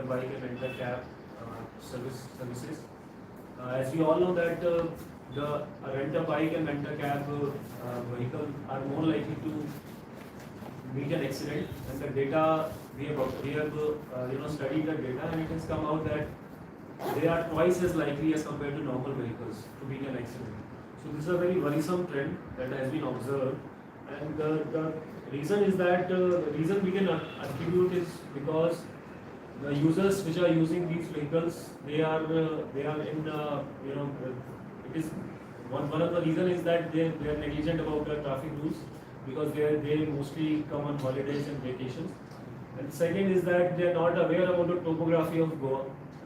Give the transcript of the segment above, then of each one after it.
bike and rent a cab services. As we all know that the rent a bike and rent a cab vehicle are more likely to meet an accident, and the data we have studied the data, and it has come out that they are twice as likely as compared to normal vehicles to meet an accident. So this is a very worrisome trend that has been observed, and the reason is that the reason we can attribute is because the users which are using these vehicles, they are in it is one of the reason is that they are negligent about the traffic rules, because they mostly come on holidays and vacations. And second is that they are not aware about the topography of Goa.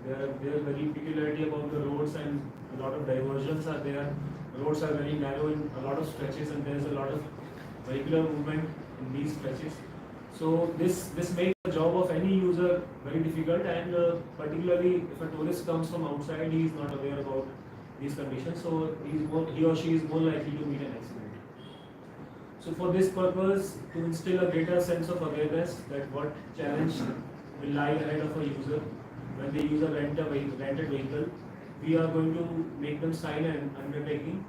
There are very peculiarity about the roads, and a lot of diversions are there. Roads are very narrow in a lot of stretches, and there is a lot of vehicular movement in these stretches. So this makes the job of any user very difficult, and particularly if a tourist comes from outside, he is not aware about these conditions, so he or she is more likely to meet an accident. So for this purpose, to instill a greater sense of awareness that what challenge will lie ahead of a user when they use a rented vehicle, we are going to make them sign an undertaking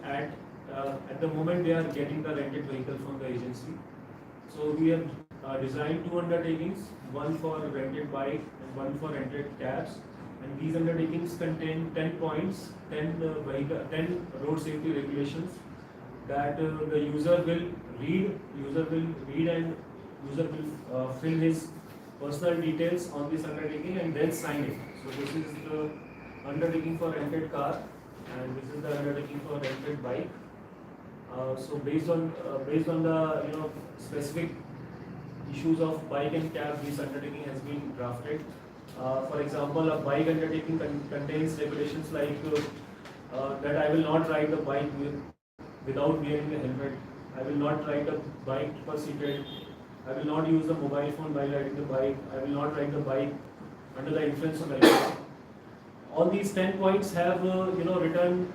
at the moment they are getting the rented vehicle from the agency. So we have designed two undertakings, one for rented bike and one for rented cabs. And these undertakings contain 10 points, 10 road safety regulations that the user will read and user will fill his personal details on this undertaking and then sign it. So this is the undertaking for rented car, and this is the undertaking for rented bike. So based on the specific issues of bike and cab, this undertaking has been drafted. For example, a bike undertaking contains regulations like that I will not ride the bike without wearing a helmet. I will not ride the bike super seated. I will not use the mobile phone while riding the bike. I will not ride the bike under the influence of alcohol. All these 10 points have written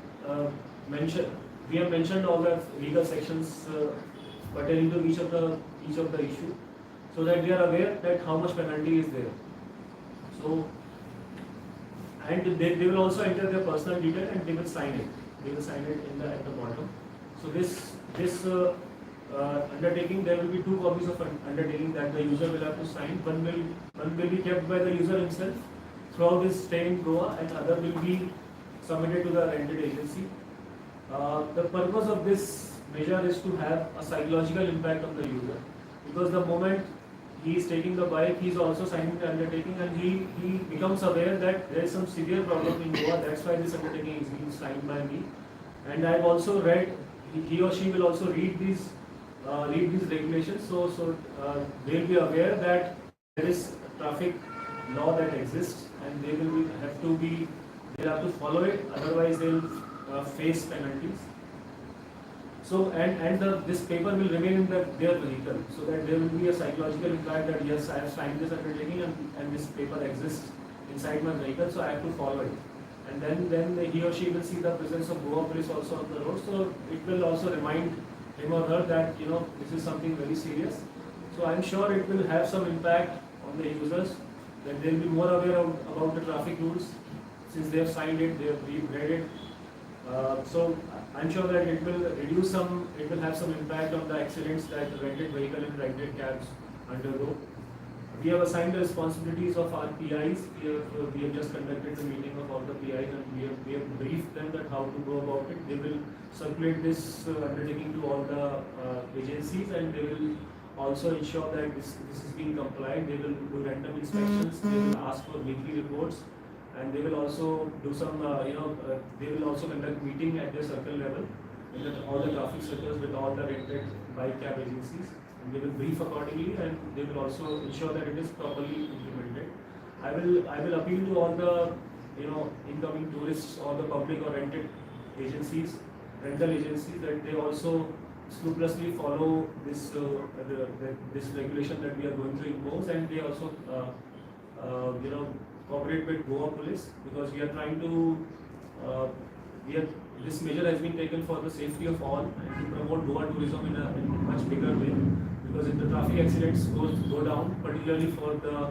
mention. We have mentioned all the legal sections pertaining to each of the issue, so that they are aware that how much penalty is there. So, and they will also enter their personal detail and they will sign it. They will sign it at the bottom. So this undertaking, there will be two copies of undertaking that the user will have to sign. One will be kept by the user himself throughout his stay in Goa, and other will be submitted to the rented agency. The purpose of this measure is to have a psychological impact on the user, because the moment he is taking the bike, he is also signing the undertaking, and he becomes aware that there is some severe problem in Goa. That's why this undertaking is being signed by me. And I've also read, he or she will also read these regulations. So they'll be aware that there is a traffic law that exists, and they'll have to follow it. Otherwise, they'll face penalties. So this paper will remain in their vehicle, so that there will be a psychological impact that yes, I have signed this undertaking, and this paper exists inside my vehicle, so I have to follow it. And then he or she will see the presence of Goa police also on the road, so it will also remind him or her that this is something very serious. So I'm sure it will have some impact on the users, that they will be more aware about the traffic rules since they have signed it, they have read it. So I'm sure that it will have some impact on the accidents that rented vehicle and rented cabs undergo. We have assigned the responsibilities of our PIs. We have just conducted a meeting of all the PIs, and we have briefed them that how to go about it. They will circulate this undertaking to all the agencies, and they will also ensure that this is being complied. They will do random inspections. They will ask for weekly reports. And they will also do some, they will also conduct meeting at the circle level, all the traffic circles with all the rented bike cab agencies, and they will brief accordingly, and they will also ensure that it is properly implemented. I will appeal to all the incoming tourists or the public or rental agencies, that they also scrupulously follow this regulation that we are going to impose, and they also cooperate with Goa police, because we are trying to this measure has been taken for the safety of all and to promote Goa tourism in a much bigger way, because if the traffic accidents go down, particularly for the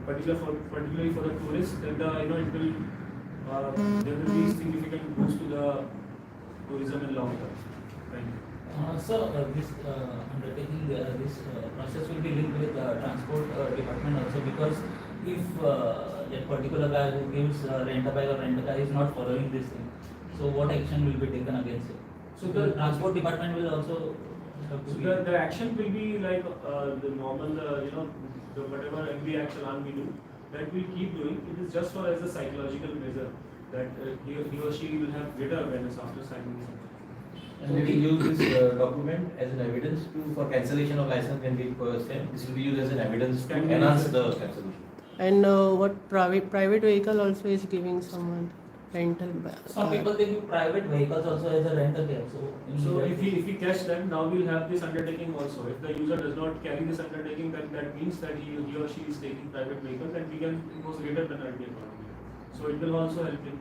particularly for the tourists, then it will there will be significant boost to the tourism in long term. Thank you. This undertaking, this process will be linked with transport department also, because if that particular guy who gives rent a bike or rent a car is not following this thing, so what action will be taken against it? So the transport department will also have to So be. the action will be like the normal, the whatever every action on we do, that we'll keep doing. It is just for as a psychological measure that he or she will have greater awareness after signing this. And we will use this document as an evidence for cancellation of license when we send. This will be used as an evidence to enhance the cancellation. And what private vehicle also is giving someone rental. Some people they give private vehicles also as a rental cab. So if we catch them, now we'll have this undertaking also. If the user does not carry this undertaking, then that means that he or she is taking private vehicles, and we can impose greater penalty accordingly. So it will also help in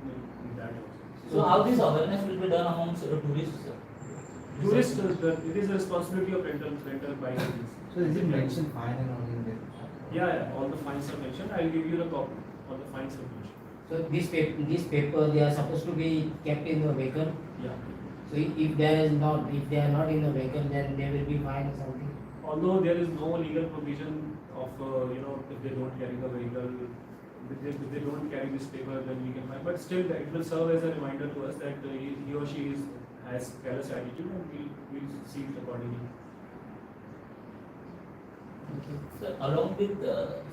that also. So how this awareness will be done amongst tourists? Tourists, it is the responsibility of rental bike agency. So is it mentioned fine and all in there? Yeah, all the fines are mentioned. I'll give you the copy. All the fines are mentioned. So this paper they are supposed to be kept in the vehicle. Yeah. So if they are not in the vehicle, then they will be fined or something. Although there is no legal provision of if they don't carry the vehicle, if they don't carry this paper, then we can find. But still, it will serve as a reminder to us that he or she has careless attitude, and we'll see it accordingly. So along with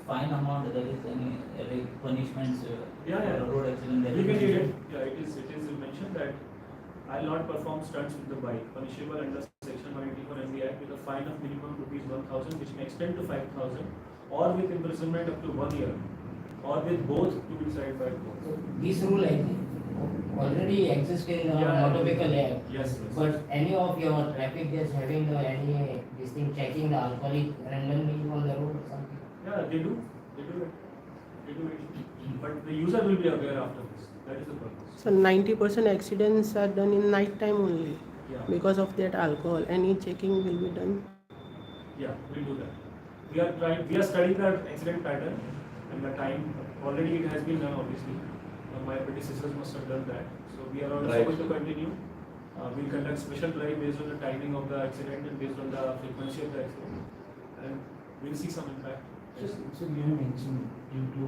fine amount, there is any punishments Yeah. for road accident? You can read it. Yeah, it is mentioned that I'll not perform stunts with the bike, punishable under section 184 MB Act with a fine of minimum ₹1,000, which may extend to 5,000, or with imprisonment up to 1 year, or with both to be decided by court. So this rule already exists in motor vehicle act. Yes. But any of your traffic that's having any this thing checking the alcoholic randomly on the road or something. Yeah, they do it. But the user will be aware after this. That is the purpose. So 90% accidents are done in night time only Yeah. because of that alcohol. Any checking will be done. Yeah, we'll do that. We are studying the accident pattern and the time. Already it has been done, obviously. My predecessors must have done that. So we are also going to continue. We'll conduct special drive based on the timing of the accident and based on the frequency of the accident. And we'll see some impact. So you mentioned due to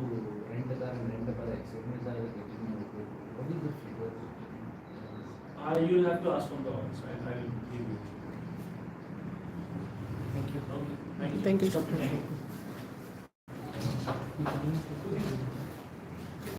rent a car and rent a car accidents are getting more. What is the figure? You'll have to ask from the office. I'll give you. Thank you. Okay. Thank you. Thank you. Thank you.